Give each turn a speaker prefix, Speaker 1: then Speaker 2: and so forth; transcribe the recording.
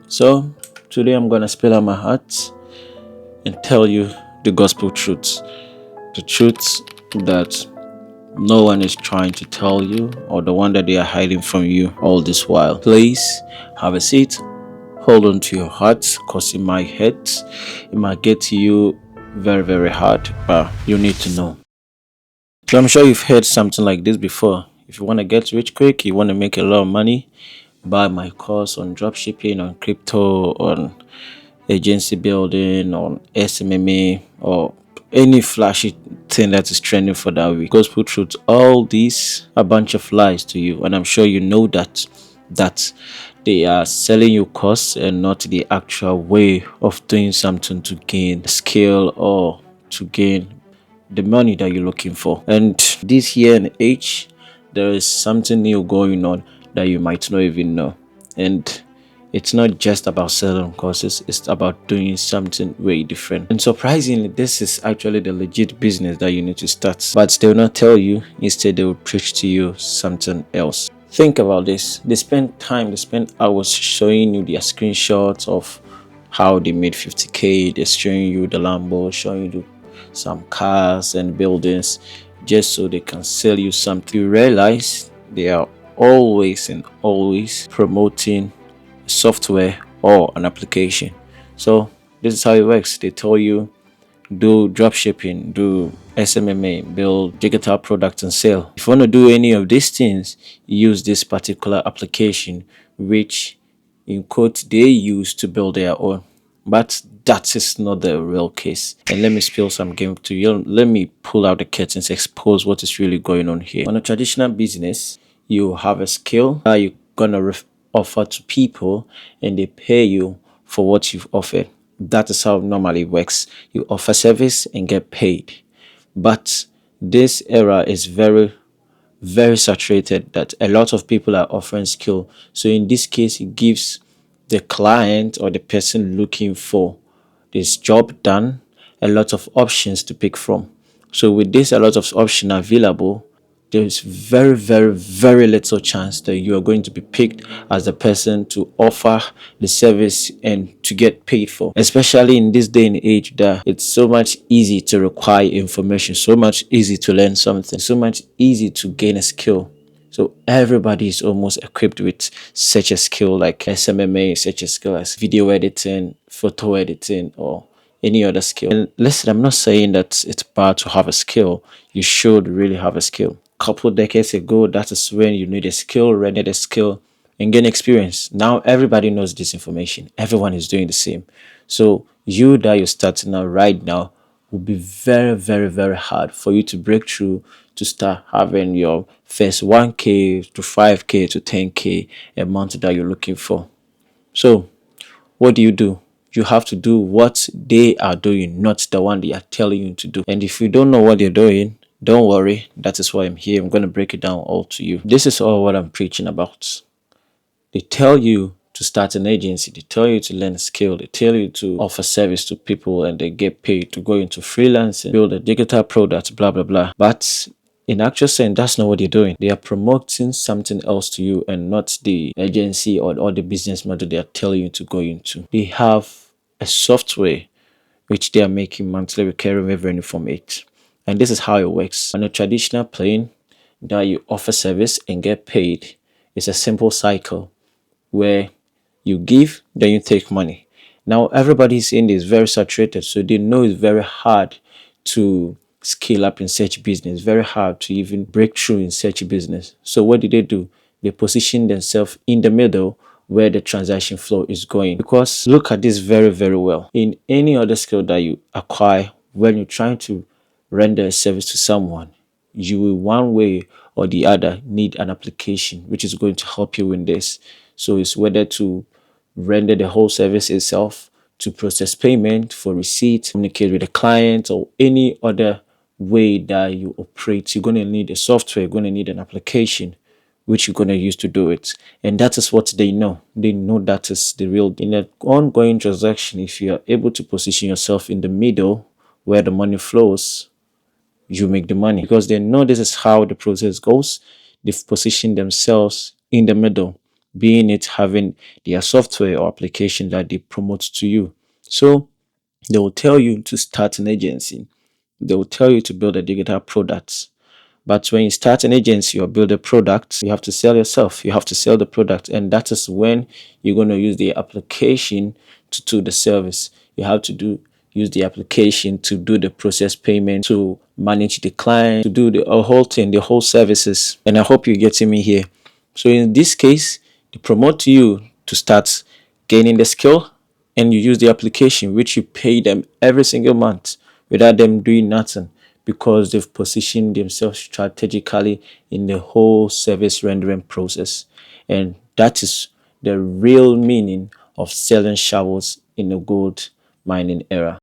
Speaker 1: So, today I'm gonna spill out my heart and tell you the gospel truths. The truths that no one is trying to tell you, or the one that they are hiding from you all this while. Please have a seat, hold on to your heart, because it might get to you very, very hard, but you need to know. So, I'm sure you've heard something like this before. If you want to get rich quick, you want to make a lot of money, buy my course on dropshipping, on crypto, on agency building, on SMMA, or any flashy thing that is trending for that week. Gospel truth, all these a bunch of lies to you, and I'm sure you know that they are selling you course and not the actual way of doing something to gain skill or to gain the money that you're looking for. And this year and age, there is something new going on that you might not even know. And it's not just about selling courses, it's about doing something way different. And surprisingly, this is actually the legit business that you need to start. But they will not tell you, instead, they will preach to you something else. Think about this. They spend hours showing you their screenshots of how they made 50K. They're showing you the Lambo, showing you some cars and buildings just so they can sell you something. You realize they are always and always promoting software or an application. So this is how it works. They tell you do drop shipping, do SMMA, build digital products and sell. If you want to do any of these things, use this particular application, which in quote they use to build their own. But that is not the real case. And let me spill some game to you. Let me pull out the curtains, expose what is really going on here. On a traditional business, you have a skill that you're gonna offer to people, and they pay you for what you've offered. That is how it normally works. You offer service and get paid. But this era is very saturated that a lot of people are offering skill. So in this case, it gives the client or the person looking for this job done a lot of options to pick from. So with this a lot of options available, there's very little chance that you are going to be picked as the person to offer the service and to get paid for, especially in this day and age that it's so much easy to require information, so much easy to learn something, so much easy to gain a skill. So everybody is almost equipped with such a skill like SMMA, such a skill as video editing, photo editing, or any other skill. And listen, I'm not saying that it's bad to have a skill. You should really have a skill. Couple decades ago, that is when you need a skill, rented a skill, and gain experience. Now everybody knows this information. Everyone is doing the same. So you that you're starting out right now will be very hard for you to break through to start having your first 1K to 5K to 10K a month that you're looking for. So what do? You have to do what they are doing, not the one they are telling you to do. And if you don't know what they're doing, don't worry. That is why I'm here. I'm going to break it down all to you. This is all what I'm preaching about. They tell you to start an agency, they tell you to learn a skill, they tell you to offer service to people and they get paid to go into freelancing, build a digital product, blah blah blah. But in actual sense, that's not what they're doing. They are promoting something else to you and not the agency or the business model they are telling you to go into. They have a software which they are making monthly recurring revenue from it. And this is how it works. On a traditional plane that you offer service and get paid, it's a simple cycle where you give, then you take money. Now everybody's in this very saturated, so they know it's very hard to scale up in such business, very hard to even break through in such business. So what do? They position themselves in the middle where the transaction flow is going. Because look at this very well. In any other skill that you acquire, when you're trying to render a service to someone, you will one way or the other need an application which is going to help you in this. So it's whether to render the whole service itself, to process payment for receipt, communicate with the client, or any other way that you operate. You're going to need a software, you're going to need an application which you're going to use to do it. And that is what they know. They know that is the real. In an ongoing transaction, if you are able to position yourself in the middle where the money flows, you make the money because they know this is how the process goes. They've positioned themselves in the middle. being it having their software or application that they promote to you. So they will tell you to start an agency. They will tell you to build a digital product. But when you start an agency or build a product, you have to sell yourself. You have to sell the product. And that is when you're going to use the application to do the service. You have to use the application to do the process payment, to manage the client, to do the whole thing, the whole services. And I hope you're getting me here. So in this case, they promote you to start gaining the skill, and you use the application which you pay them every single month without them doing nothing, because they've positioned themselves strategically in the whole service rendering process. And that is the real meaning of selling shovels in the gold mining era.